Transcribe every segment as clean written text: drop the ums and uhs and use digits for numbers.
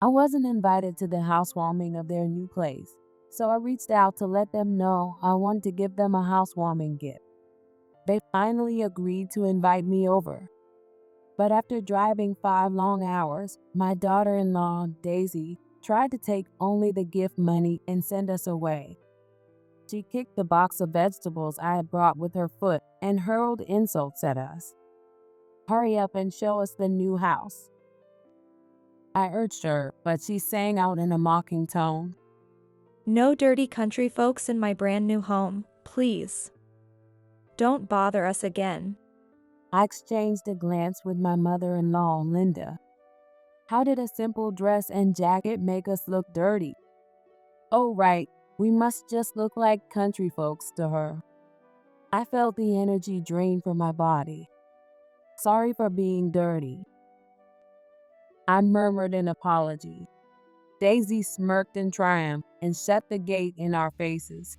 I wasn't invited to the housewarming of their new place, so I reached out to let them know I wanted to give them a housewarming gift. They finally agreed to invite me over. But after driving 5 long hours, my daughter in law, Daisy, tried to take only the gift money and send us away. She kicked the box of vegetables I had brought with her foot and hurled insults at us. Hurry up and show us the new house. I urged her, but she sang out in a mocking tone. No dirty country folks in my brand new home, please. Don't bother us again. I exchanged a glance with my mother-in-law, Linda. How did a simple dress and jacket make us look dirty? Oh, right, we must just look like country folks to her. I felt the energy drain from my body. Sorry for being dirty, I murmured an apology. Daisy smirked in triumph and shut the gate in our faces.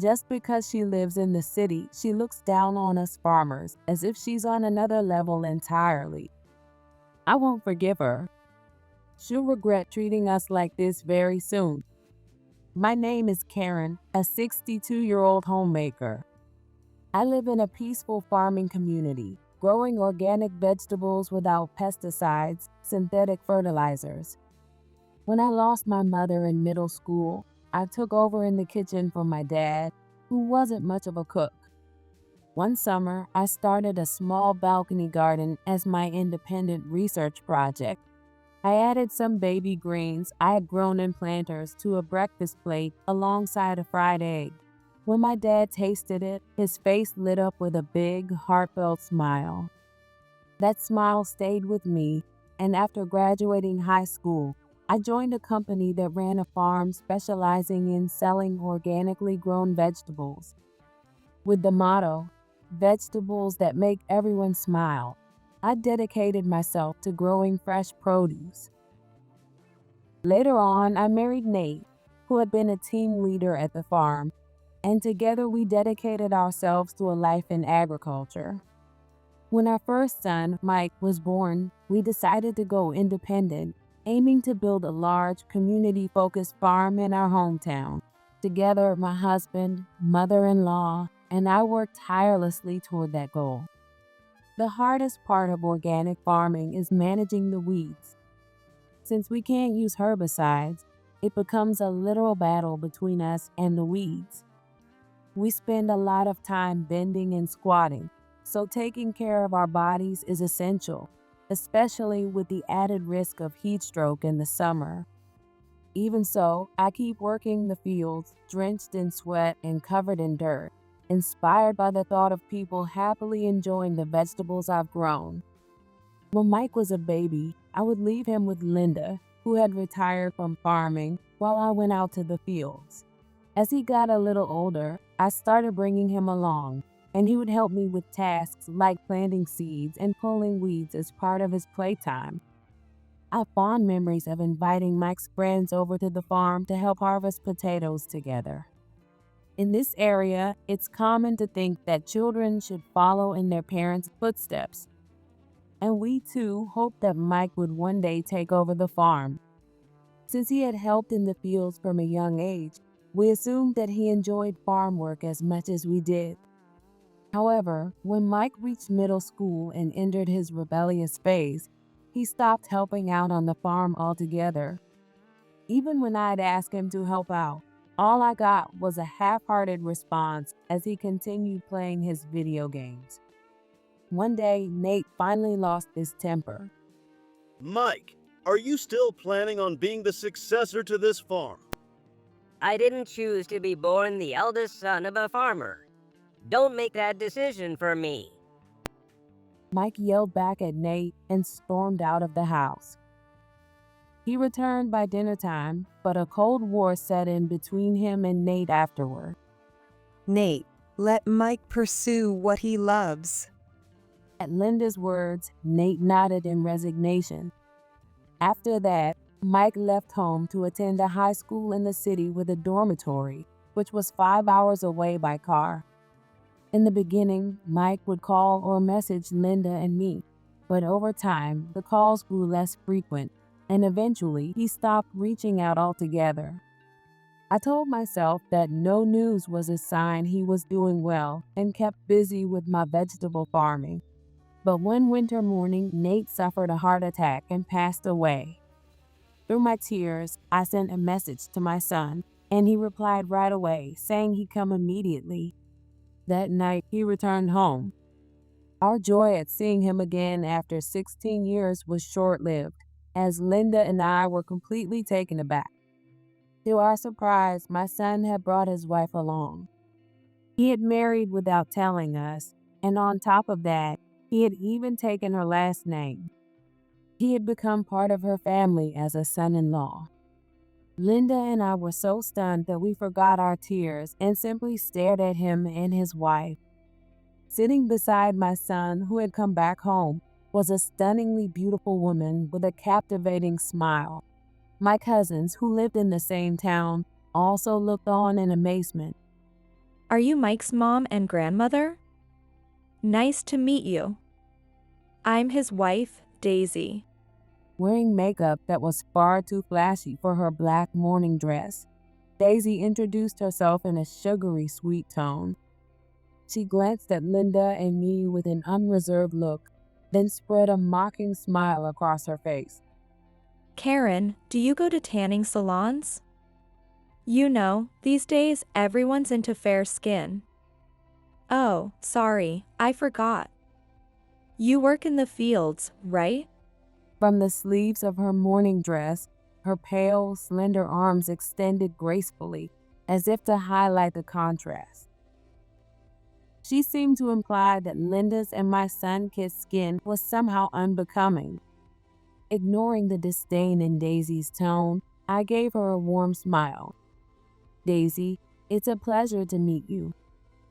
Just because she lives in the city, she looks down on us farmers as if she's on another level entirely. I won't forgive her. She'll regret treating us like this very soon. My name is Karen, a 62-year-old homemaker. I live in a peaceful farming community, growing organic vegetables without pesticides, synthetic fertilizers. When I lost my mother in middle school, I took over in the kitchen for my dad, who wasn't much of a cook. One summer, I started a small balcony garden as my independent research project. I added some baby greens I had grown in planters to a breakfast plate alongside a fried egg. When my dad tasted it, his face lit up with a big, heartfelt smile. That smile stayed with me, and after graduating high school, I joined a company that ran a farm specializing in selling organically grown vegetables. With the motto, "Vegetables that make everyone smile," I dedicated myself to growing fresh produce. Later on, I married Nate, who had been a team leader at the farm, and together we dedicated ourselves to a life in agriculture. When our first son, Mike, was born, we decided to go independent, aiming to build a large, community-focused farm in our hometown. Together, my husband, mother-in-law, and I worked tirelessly toward that goal. The hardest part of organic farming is managing the weeds. Since we can't use herbicides, it becomes a literal battle between us and the weeds. We spend a lot of time bending and squatting, so taking care of our bodies is essential, especially with the added risk of heat stroke in the summer. Even so, I keep working the fields, drenched in sweat and covered in dirt, inspired by the thought of people happily enjoying the vegetables I've grown. When Mike was a baby, I would leave him with Linda, who had retired from farming, while I went out to the fields. As he got a little older, I started bringing him along, and he would help me with tasks like planting seeds and pulling weeds as part of his playtime. I have fond memories of inviting Mike's friends over to the farm to help harvest potatoes together. In this area, it's common to think that children should follow in their parents' footsteps, and we too hoped that Mike would one day take over the farm. Since he had helped in the fields from a young age, we assumed that he enjoyed farm work as much as we did. However, when Mike reached middle school and entered his rebellious phase, he stopped helping out on the farm altogether. Even when I'd asked him to help out, all I got was a half-hearted response as he continued playing his video games. One day, Nate finally lost his temper. Mike, are you still planning on being the successor to this farm? I didn't choose to be born the eldest son of a farmer. Don't make that decision for me. Mike yelled back at Nate and stormed out of the house. He returned by dinner time, but a cold war set in between him and Nate afterward. Nate, let Mike pursue what he loves. At Linda's words, Nate nodded in resignation. After that, Mike left home to attend a high school in the city with a dormitory, which was 5 hours away by car. In the beginning, Mike would call or message Linda and me, but over time, the calls grew less frequent, and eventually he stopped reaching out altogether. I told myself that no news was a sign he was doing well and kept busy with my vegetable farming. But one winter morning, Nate suffered a heart attack and passed away. Through my tears, I sent a message to my son, and he replied right away, saying he'd come immediately. That night, he returned home. Our joy at seeing him again after 16 years was short-lived, as Linda and I were completely taken aback. To our surprise, my son had brought his wife along. He had married without telling us, and on top of that, he had even taken her last name. He had become part of her family as a son-in-law. Linda and I were so stunned that we forgot our tears and simply stared at him and his wife. Sitting beside my son, who had come back home, was a stunningly beautiful woman with a captivating smile. My cousins, who lived in the same town, also looked on in amazement. Are you Mike's mom and grandmother? Nice to meet you. I'm his wife, Daisy. Wearing makeup that was far too flashy for her black morning dress, Daisy introduced herself in a sugary sweet tone. She glanced at Linda and me with an unreserved look, then spread a mocking smile across her face. Karen, do you go to tanning salons? You know, these days everyone's into fair skin. Oh, sorry, I forgot. You work in the fields, right? From the sleeves of her morning dress, her pale, slender arms extended gracefully, as if to highlight the contrast. She seemed to imply that Linda's and my sun-kissed skin was somehow unbecoming. Ignoring the disdain in Daisy's tone, I gave her a warm smile. Daisy, it's a pleasure to meet you.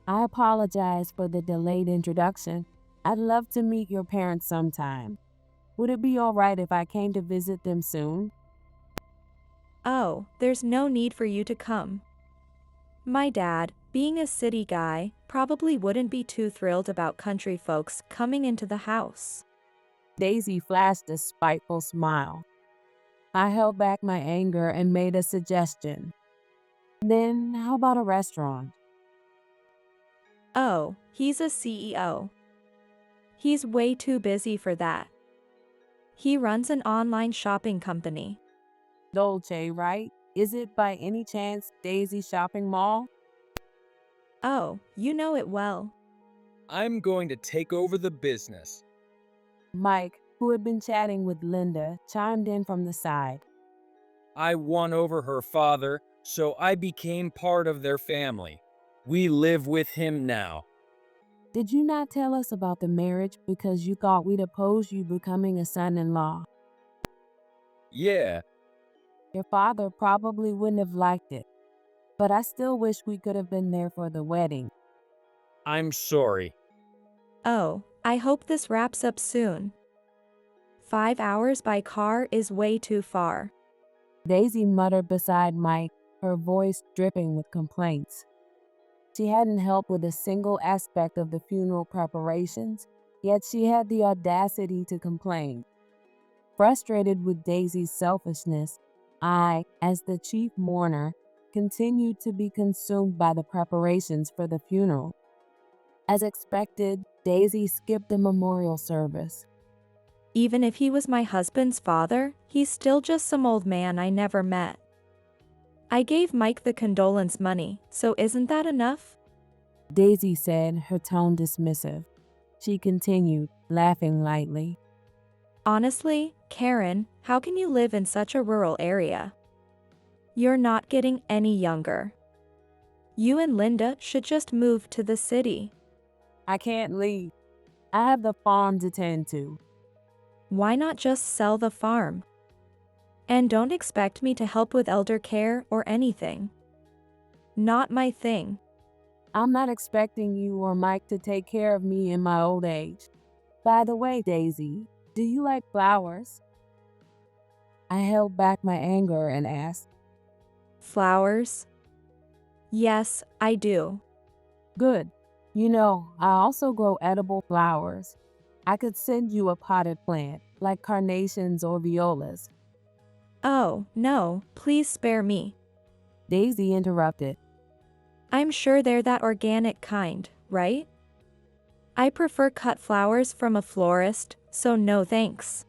I apologize for the delayed introduction. I'd love to meet your parents sometime. Would it be all right if I came to visit them soon? Oh, there's no need for you to come. My dad, being a city guy, probably wouldn't be too thrilled about country folks coming into the house. Daisy flashed a spiteful smile. I held back my anger and made a suggestion. Then, how about a restaurant? Oh, he's a CEO. He's way too busy for that. He runs an online shopping company. Dolce, right? Is it by any chance Daisy Shopping Mall? Oh, you know it well. I'm going to take over the business. Mike, who had been chatting with Linda, chimed in from the side. I won over her father, so I became part of their family. We live with him now. Did you not tell us about the marriage because you thought we'd oppose you becoming a son-in-law? Yeah, Your father probably wouldn't have liked it, but I still wish we could have been there for the wedding. I'm sorry. Oh, I hope this wraps up soon. 5 hours by car is way too far. Daisy muttered beside Mike, her voice dripping with complaints. She hadn't helped with a single aspect of the funeral preparations, yet she had the audacity to complain. Frustrated with Daisy's selfishness, I, as the chief mourner, continued to be consumed by the preparations for the funeral. As expected, Daisy skipped the memorial service. Even if he was my husband's father, he's still just some old man I never met. I gave Mike the condolence money, so isn't that enough? Daisy said, her tone dismissive. She continued, laughing lightly. Honestly, Karen, how can you live in such a rural area? You're not getting any younger. You and Linda should just move to the city. I can't leave. I have the farm to tend to. Why not just sell the farm? And don't expect me to help with elder care or anything. Not my thing. I'm not expecting you or Mike to take care of me in my old age. By the way, Daisy, do you like flowers? I held back my anger and asked. Flowers? Yes, I do. Good. You know, I also grow edible flowers. I could send you a potted plant, like carnations or violas. Oh, no, please spare me. Daisy interrupted. I'm sure they're that organic kind, right? I prefer cut flowers from a florist, so no thanks.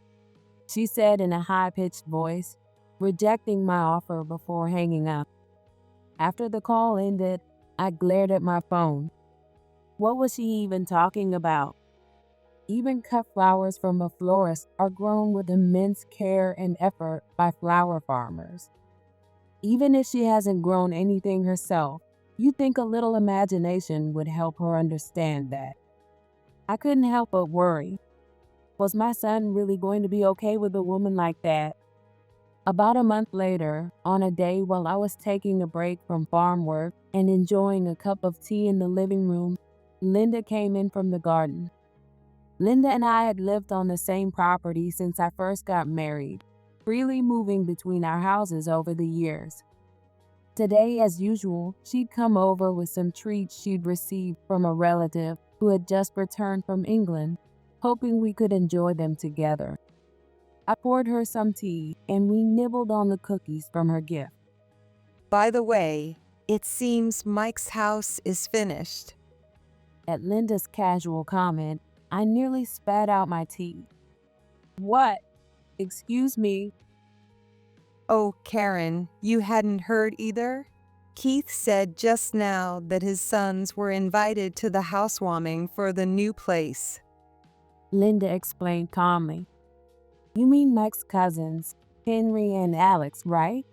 She said in a high-pitched voice, rejecting my offer before hanging up. After the call ended, I glared at my phone. What was she even talking about? Even cut flowers from a florist are grown with immense care and effort by flower farmers. Even if she hasn't grown anything herself, you'd think a little imagination would help her understand that. I couldn't help but worry. Was my son really going to be okay with a woman like that? About a month later, on a day while I was taking a break from farm work and enjoying a cup of tea in the living room, Linda came in from the garden. Linda and I had lived on the same property since I first got married, freely moving between our houses over the years. Today, as usual, she'd come over with some treats she'd received from a relative who had just returned from England, hoping we could enjoy them together. I poured her some tea, and we nibbled on the cookies from her gift. By the way, it seems Mike's house is finished. At Linda's casual comment, I nearly spat out my tea. What? Excuse me. Oh, Karen, you hadn't heard either? Keith said just now that his sons were invited to the housewarming for the new place. Linda explained calmly. You mean Mike's cousins, Henry and Alex, right?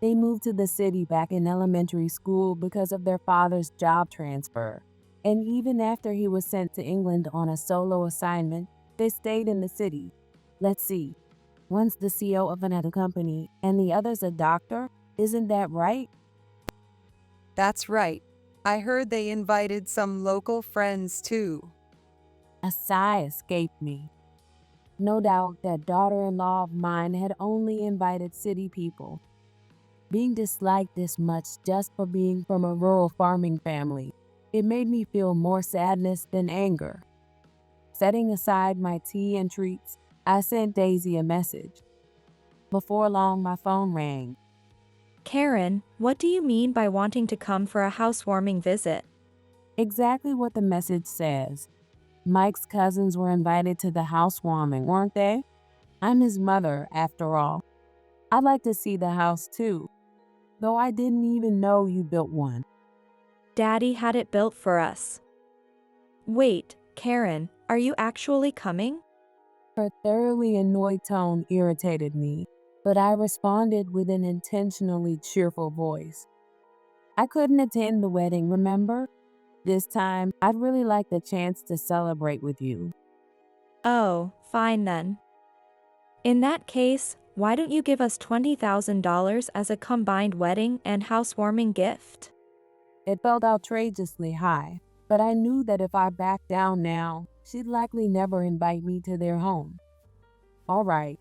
They moved to the city back in elementary school because of their father's job transfer. And even after he was sent to England on a solo assignment, they stayed in the city. Let's see. One's the CEO of another company and the other's a doctor. Isn't that right? That's right. I heard they invited some local friends too. A sigh escaped me. No doubt that daughter-in-law of mine had only invited city people. Being disliked this much just for being from a rural farming family, it made me feel more sadness than anger. Setting aside my tea and treats, I sent Daisy a message. Before long, my phone rang. Karen, what do you mean by wanting to come for a housewarming visit? Exactly what the message says. Mike's cousins were invited to the housewarming, weren't they? I'm his mother, after all. I'd like to see the house too, though I didn't even know you built one. Daddy had it built for us. Wait, Karen, are you actually coming? Her thoroughly annoyed tone irritated me, but I responded with an intentionally cheerful voice. I couldn't attend the wedding, remember? This time, I'd really like the chance to celebrate with you. Oh, fine then. In that case, why don't you give us $20,000 as a combined wedding and housewarming gift? It felt outrageously high, but I knew that if I backed down now, she'd likely never invite me to their home. All right,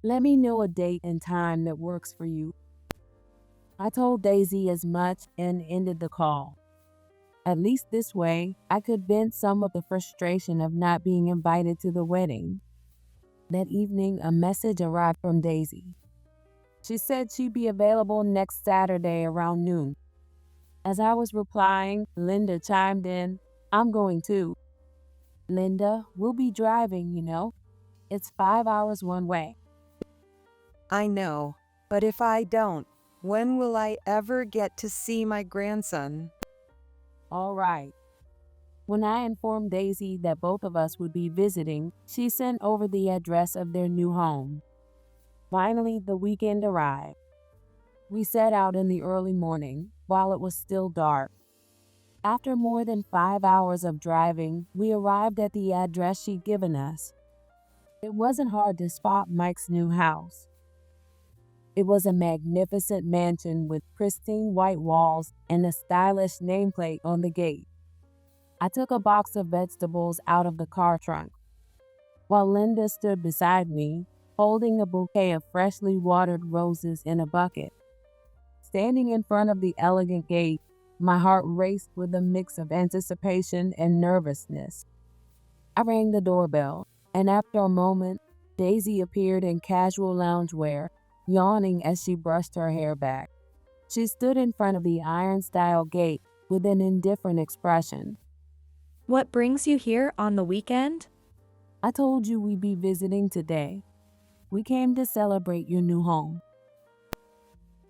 let me know a date and time that works for you. I told Daisy as much and ended the call. At least this way, I could vent some of the frustration of not being invited to the wedding. That evening, a message arrived from Daisy. She said she'd be available next Saturday around noon. As I was replying, Linda chimed in, I'm going too. Linda, we'll be driving, you know. It's 5 hours one way. I know, but if I don't, when will I ever get to see my grandson? All right. When I informed Daisy that both of us would be visiting, she sent over the address of their new home. Finally, the weekend arrived. We set out in the early morning, while it was still dark. After more than 5 hours of driving, we arrived at the address she'd given us. It wasn't hard to spot Mike's new house. It was a magnificent mansion with pristine white walls and a stylish nameplate on the gate. I took a box of vegetables out of the car trunk, while Linda stood beside me, holding a bouquet of freshly watered roses in a bucket. Standing in front of the elegant gate, my heart raced with a mix of anticipation and nervousness. I rang the doorbell, and after a moment, Daisy appeared in casual loungewear, yawning as she brushed her hair back. She stood in front of the iron-style gate with an indifferent expression. What brings you here on the weekend? I told you we'd be visiting today. We came to celebrate your new home.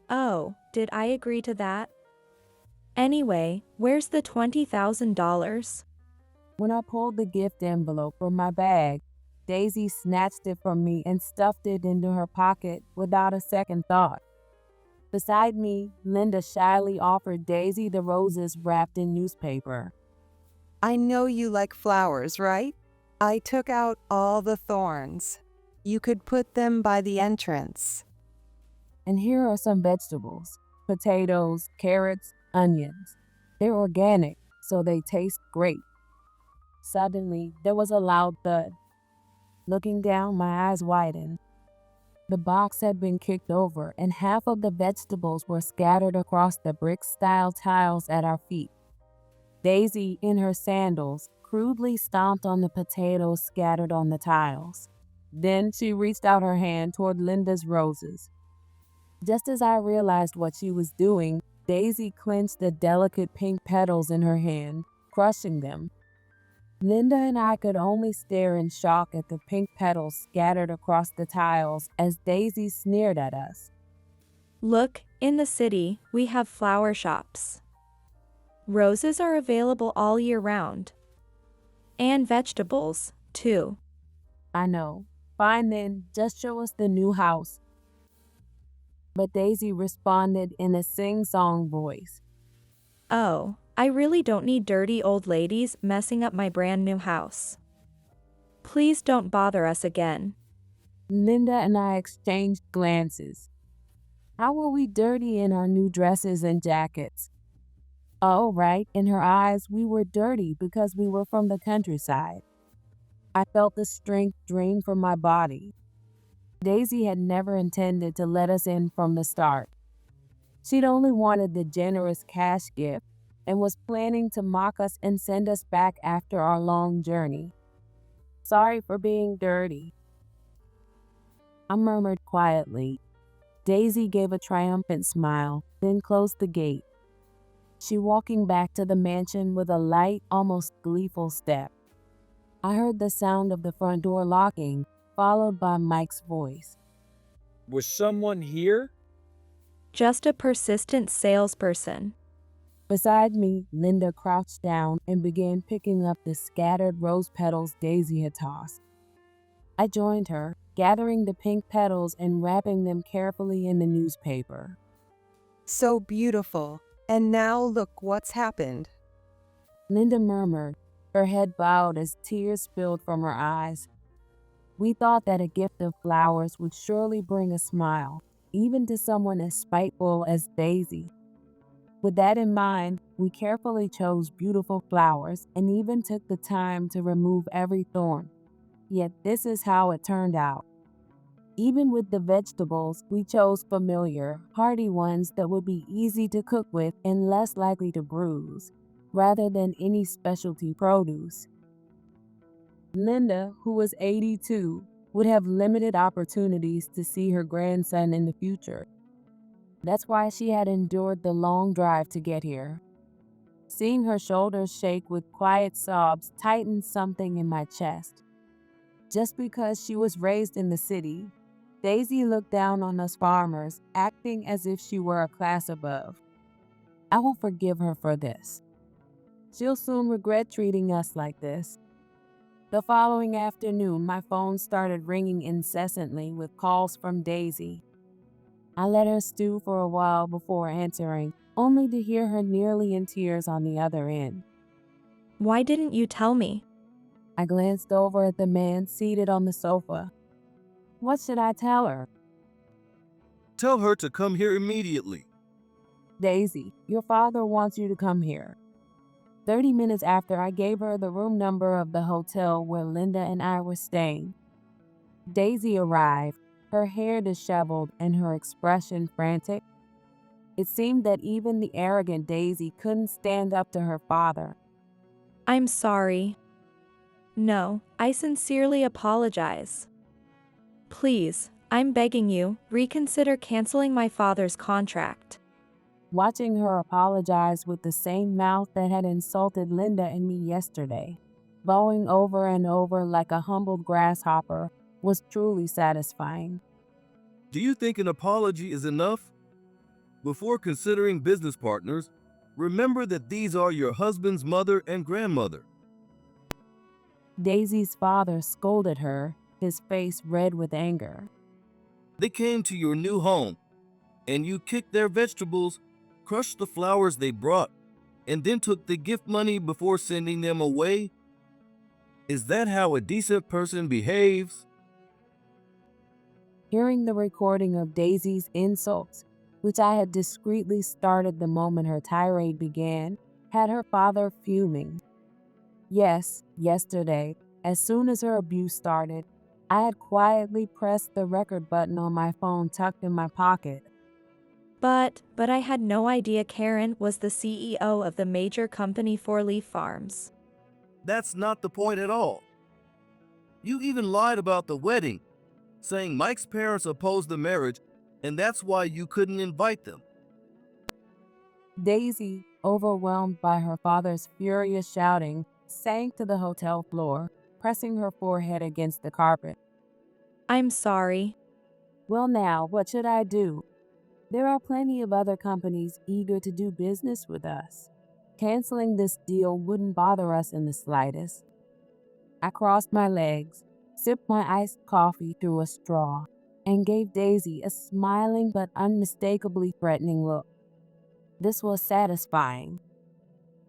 Oh, did I agree to that? Anyway, where's the $20,000? When I pulled the gift envelope from my bag, Daisy snatched it from me and stuffed it into her pocket without a second thought. Beside me, Linda shyly offered Daisy the roses wrapped in newspaper. I know you like flowers, right? I took out all the thorns. You could put them by the entrance. And here are some vegetables: potatoes, carrots, onions. They're organic, so they taste great. Suddenly, there was a loud thud. Looking down, my eyes widened. The box had been kicked over, and half of the vegetables were scattered across the brick-style tiles at our feet. Daisy, in her sandals, crudely stomped on the potatoes scattered on the tiles. Then she reached out her hand toward Linda's roses. Just as I realized what she was doing, Daisy clenched the delicate pink petals in her hand, crushing them. Linda and I could only stare in shock at the pink petals scattered across the tiles as Daisy sneered at us. Look, in the city, we have flower shops. Roses are available all year round. And vegetables, too. I know. Fine then, just show us the new house. But Daisy responded in a sing-song voice. Oh, I really don't need dirty old ladies messing up my brand new house. Please don't bother us again. Linda and I exchanged glances. How were we dirty in our new dresses and jackets? Oh, right, in her eyes, we were dirty because we were from the countryside. I felt the strength drain from my body. Daisy had never intended to let us in from the start. She'd only wanted the generous cash gift and was planning to mock us and send us back after our long journey. Sorry for being dirty, I murmured quietly. Daisy gave a triumphant smile, then closed the gate. She walking back to the mansion with a light, almost gleeful step. I heard the sound of the front door locking, followed by Mike's voice. Was someone here? Just a persistent salesperson. Beside me, Linda crouched down and began picking up the scattered rose petals Daisy had tossed. I joined her, gathering the pink petals and wrapping them carefully in the newspaper. So beautiful. And now look what's happened. Linda murmured, her head bowed as tears spilled from her eyes. We thought that a gift of flowers would surely bring a smile, even to someone as spiteful as Daisy. With that in mind, we carefully chose beautiful flowers and even took the time to remove every thorn. Yet this is how it turned out. Even with the vegetables, we chose familiar, hearty ones that would be easy to cook with and less likely to bruise, rather than any specialty produce. Linda, who was 82, would have limited opportunities to see her grandson in the future. That's why she had endured the long drive to get here. Seeing her shoulders shake with quiet sobs tightened something in my chest. Just because she was raised in the city, Daisy looked down on us farmers, acting as if she were a class above. I will forgive her for this. She'll soon regret treating us like this. The following afternoon, my phone started ringing incessantly with calls from Daisy. I let her stew for a while before answering, only to hear her nearly in tears on the other end. Why didn't you tell me? I glanced over at the man seated on the sofa. What should I tell her? Tell her to come here immediately. Daisy, your father wants you to come here. 30 minutes after, I gave her the room number of the hotel where Linda and I were staying. Daisy arrived, her hair disheveled and her expression frantic. It seemed that even the arrogant Daisy couldn't stand up to her father. I'm sorry. No, I sincerely apologize. Please, I'm begging you, reconsider canceling my father's contract. Watching her apologize with the same mouth that had insulted Linda and me yesterday, bowing over and over like a humbled grasshopper, was truly satisfying. Do you think an apology is enough? Before considering business partners, remember that these are your husband's mother and grandmother. Daisy's father scolded her, his face red with anger. They came to your new home, and you kicked their vegetables, crushed the flowers they brought, and then took the gift money before sending them away? Is that how a decent person behaves? Hearing the recording of Daisy's insults, which I had discreetly started the moment her tirade began, had her father fuming. Yes, yesterday, as soon as her abuse started, I had quietly pressed the record button on my phone tucked in my pocket. But I had no idea Karen was the CEO of the major company 4-Leaf Farms. That's not the point at all. You even lied about the wedding, saying Mike's parents opposed the marriage, and that's why you couldn't invite them. Daisy, overwhelmed by her father's furious shouting, sank to the hotel floor, pressing her forehead against the carpet. I'm sorry. Well, now, what should I do? There are plenty of other companies eager to do business with us. Canceling this deal wouldn't bother us in the slightest. I crossed my legs, sipped my iced coffee through a straw, and gave Daisy a smiling but unmistakably threatening look. This was satisfying.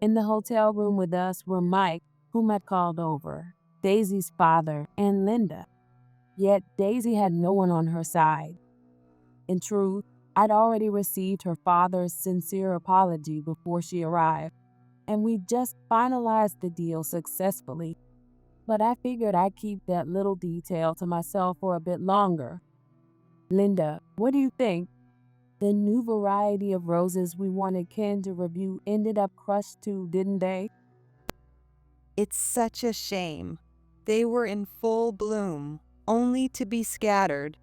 In the hotel room with us were Mike, whom I'd called over, Daisy's father, and Linda. Yet Daisy had no one on her side. In truth, I'd already received her father's sincere apology before she arrived, and we just finalized the deal successfully. But I figured I'd keep that little detail to myself for a bit longer. Linda, what do you think? The new variety of roses we wanted Ken to review ended up crushed too, didn't they? It's such a shame. They were in full bloom, only to be scattered.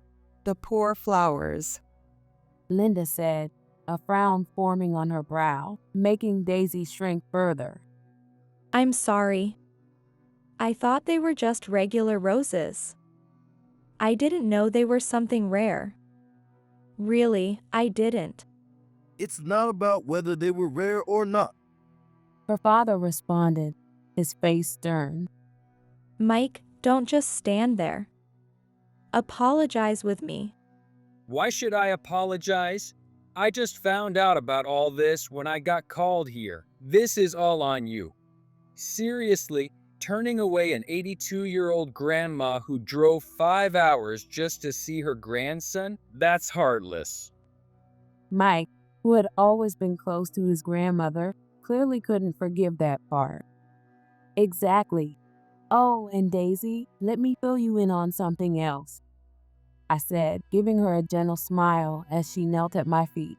The poor flowers. Linda said, a frown forming on her brow, making Daisy shrink further. I'm sorry. I thought they were just regular roses. I didn't know they were something rare. Really, I didn't. It's not about whether they were rare or not. Her father responded, his face stern. Mike, don't just stand there. Apologize with me. Why should I apologize? I just found out about all this when I got called here. This is all on you. Seriously, turning away an 82-year-old grandma who drove 5 hours just to see her grandson? That's heartless. Mike, who had always been close to his grandmother, clearly couldn't forgive that part. Exactly. Oh, and Daisy, let me fill you in on something else, I said, giving her a gentle smile as she knelt at my feet.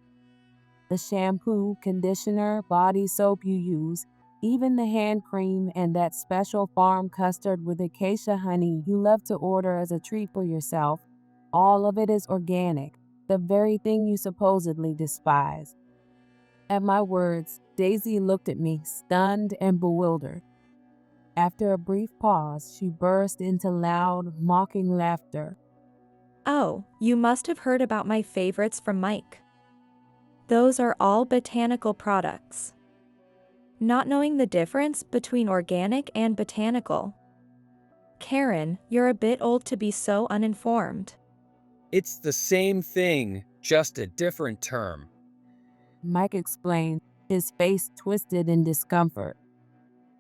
The shampoo, conditioner, body soap you use, even the hand cream and that special farm custard with acacia honey you love to order as a treat for yourself, all of it is organic, the very thing you supposedly despise. At my words, Daisy looked at me, stunned and bewildered. After a brief pause, she burst into loud, mocking laughter. Oh, you must have heard about my favorites from Mike. Those are all botanical products. Not knowing the difference between organic and botanical. Karen, you're a bit old to be so uninformed. It's the same thing, just a different term. Mike explained, his face twisted in discomfort.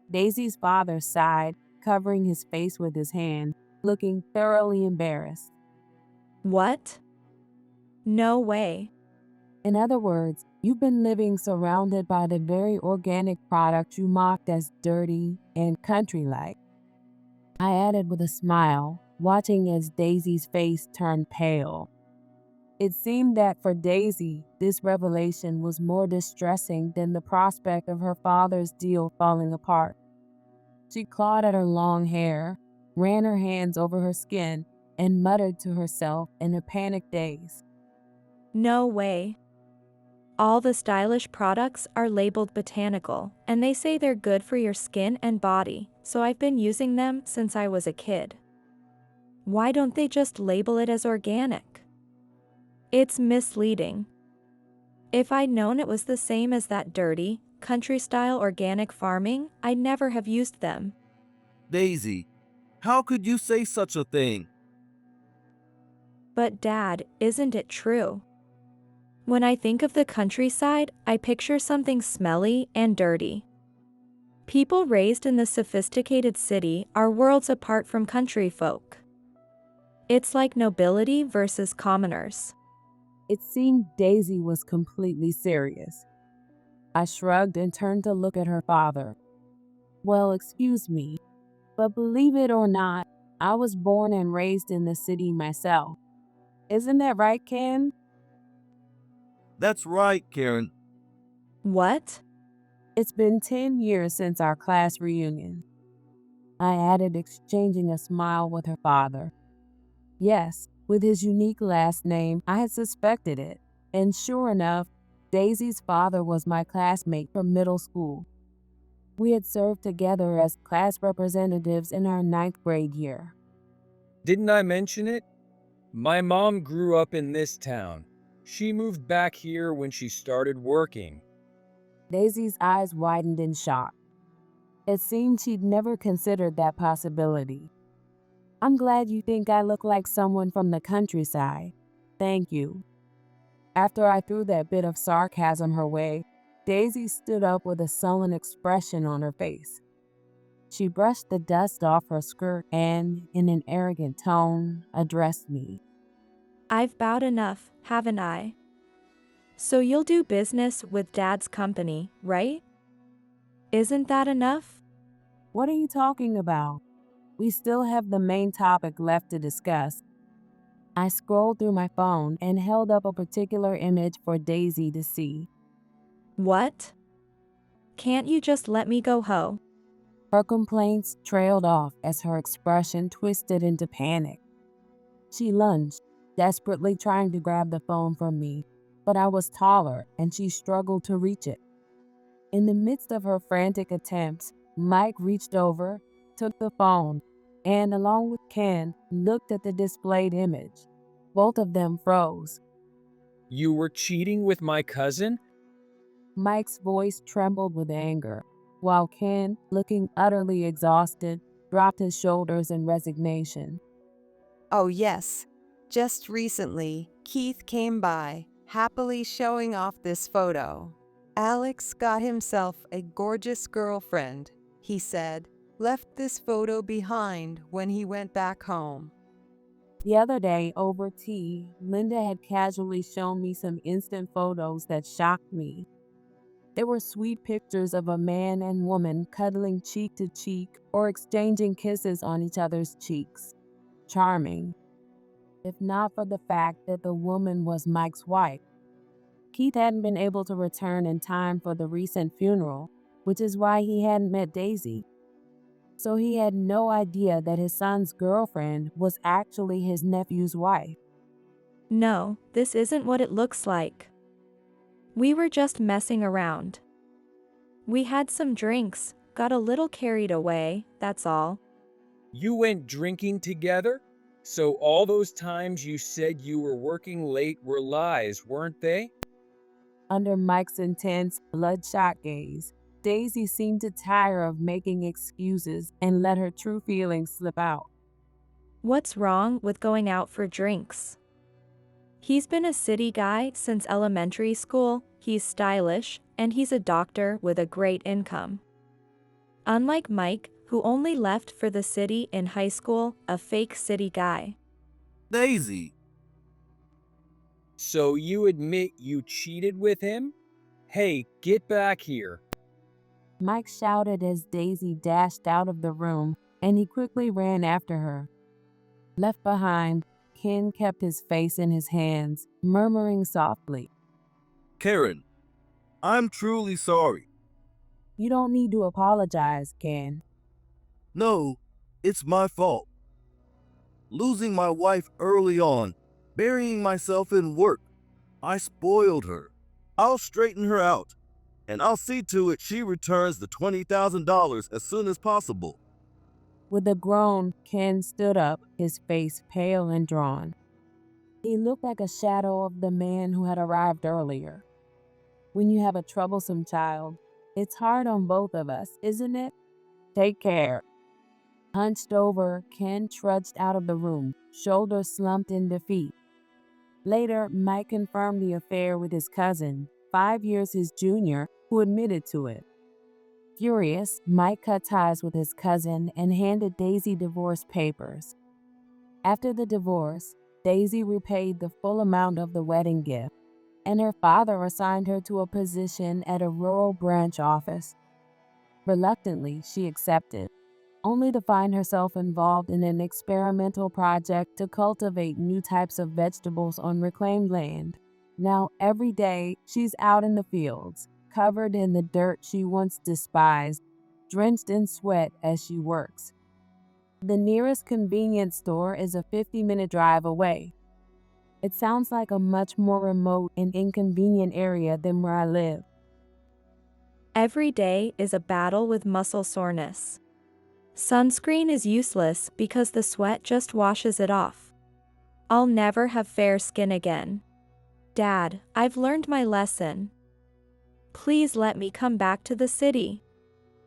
Daisy's father sighed, covering his face with his hand, looking thoroughly embarrassed. What? No way. In other words, you've been living surrounded by the very organic product you mocked as dirty and country-like. I added with a smile, watching as Daisy's face turned pale. It seemed that for Daisy, this revelation was more distressing than the prospect of her father's deal falling apart. She clawed at her long hair, ran her hands over her skin, and muttered to herself in a panicked daze. No way. All the stylish products are labeled botanical, and they say they're good for your skin and body, so I've been using them since I was a kid. Why don't they just label it as organic? It's misleading. If I'd known it was the same as that dirty, country-style organic farming, I'd never have used them. Daisy, how could you say such a thing? But Dad, isn't it true? When I think of the countryside, I picture something smelly and dirty. People raised in the sophisticated city are worlds apart from country folk. It's like nobility versus commoners. It seemed Daisy was completely serious. I shrugged and turned to look at her father. Well, excuse me, but believe it or not, I was born and raised in the city myself. Isn't that right, Ken? That's right, Karen. What? It's been 10 years since our class reunion. I added, exchanging a smile with her father. Yes, with his unique last name, I had suspected it. And sure enough, Daisy's father was my classmate from middle school. We had served together as class representatives in our 9th grade year. Didn't I mention it? My mom grew up in this town. She moved back here when she started working. Daisy's eyes widened in shock. It seemed she'd never considered that possibility. I'm glad you think I look like someone from the countryside. Thank you. After I threw that bit of sarcasm her way, Daisy stood up with a sullen expression on her face. She brushed the dust off her skirt and, in an arrogant tone, addressed me. I've bowed enough, haven't I? So you'll do business with Dad's company, right? Isn't that enough? What are you talking about? We still have the main topic left to discuss. I scrolled through my phone and held up a particular image for Daisy to see. What? Can't you just let me go ho? Her complaints trailed off as her expression twisted into panic. She lunged, desperately trying to grab the phone from me, but I was taller and she struggled to reach it. In the midst of her frantic attempts, Mike reached over, took the phone, and along with Ken, looked at the displayed image. Both of them froze. You were cheating with my cousin? Mike's voice trembled with anger, while Ken, looking utterly exhausted, dropped his shoulders in resignation. Oh, yes. Just recently, Keith came by, happily showing off this photo. Alex got himself a gorgeous girlfriend, he said. Left this photo behind when he went back home. The other day, over tea, Linda had casually shown me some instant photos that shocked me. They were sweet pictures of a man and woman cuddling cheek to cheek or exchanging kisses on each other's cheeks. Charming, if not for the fact that the woman was Mike's wife. Keith hadn't been able to return in time for the recent funeral, which is why he hadn't met Daisy. So he had no idea that his son's girlfriend was actually his nephew's wife. No, this isn't what it looks like. We were just messing around. We had some drinks, got a little carried away, that's all. You went drinking together? So all those times you said you were working late were lies, weren't they? Under Mike's intense, bloodshot gaze, Daisy seemed to tire of making excuses and let her true feelings slip out. What's wrong with going out for drinks? He's been a city guy since elementary school, he's stylish, and he's a doctor with a great income. Unlike Mike, who only left for the city in high school, a fake city guy. Daisy, So you admit you cheated with him? Hey, get back here. Mike shouted as Daisy dashed out of the room, and he quickly ran after her. Left behind, Ken kept his face in his hands, murmuring softly, Karen, I'm truly sorry. "You don't need to apologize, Ken." No, it's my fault. losing my wife early on, burying myself in work. I spoiled her. I'll straighten her out, and I'll see to it she returns the $20,000 as soon as possible. With a groan, Ken stood up, his face pale and drawn. He looked like a shadow of the man who had arrived earlier. When you have a troublesome child, it's hard on both of us, isn't it? Take care. Hunched over, Ken trudged out of the room, shoulders slumped in defeat. Later, Mike confirmed the affair with his cousin, 5 years his junior, who admitted to it. Furious, Mike cut ties with his cousin and handed Daisy divorce papers. After the divorce, Daisy repaid the full amount of the wedding gift, and her father assigned her to a position at a rural branch office. Reluctantly, she accepted, only to find herself involved in an experimental project to cultivate new types of vegetables on reclaimed land. Now, every day, she's out in the fields, covered in the dirt she once despised, drenched in sweat as she works. The nearest convenience store is a 50-minute drive away. It sounds like a much more remote and inconvenient area than where I live. Every day is a battle with muscle soreness. Sunscreen is useless because the sweat just washes it off. I'll never have fair skin again. Dad, I've learned my lesson. Please let me come back to the city.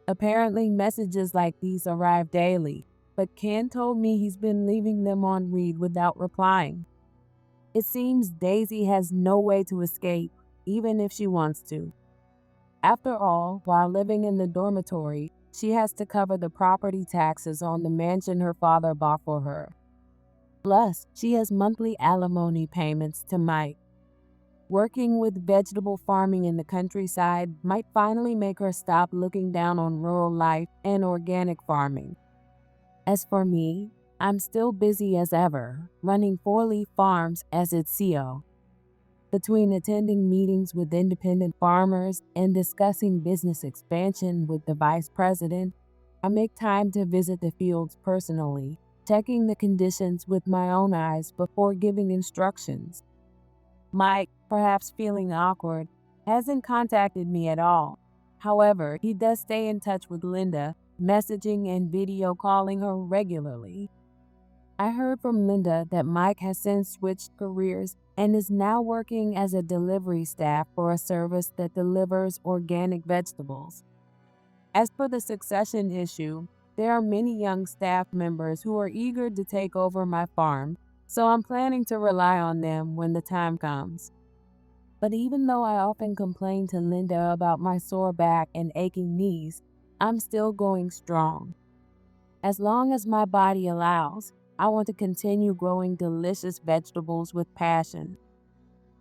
Apparently, messages like these arrive daily, but Ken told me he's been leaving them on read without replying. It seems Daisy has no way to escape, even if she wants to. After all, while living in the dormitory, she has to cover the property taxes on the mansion her father bought for her. Plus, she has monthly alimony payments to Mike. Working with vegetable farming in the countryside might finally make her stop looking down on rural life and organic farming. As for me, I'm still busy as ever, running 4-leaf farms as its CEO. Between attending meetings with independent farmers and discussing business expansion with the vice president, I make time to visit the fields personally, checking the conditions with my own eyes before giving instructions. Mike, perhaps feeling awkward, hasn't contacted me at all. However, he does stay in touch with Linda, messaging and video calling her regularly. I heard from Linda that Mike has since switched careers and is now working as a delivery staff for a service that delivers organic vegetables. As for the succession issue, there are many young staff members who are eager to take over my farm, so I'm planning to rely on them when the time comes. But even though I often complain to Linda about my sore back and aching knees, I'm still going strong. As long as my body allows, I want to continue growing delicious vegetables with passion.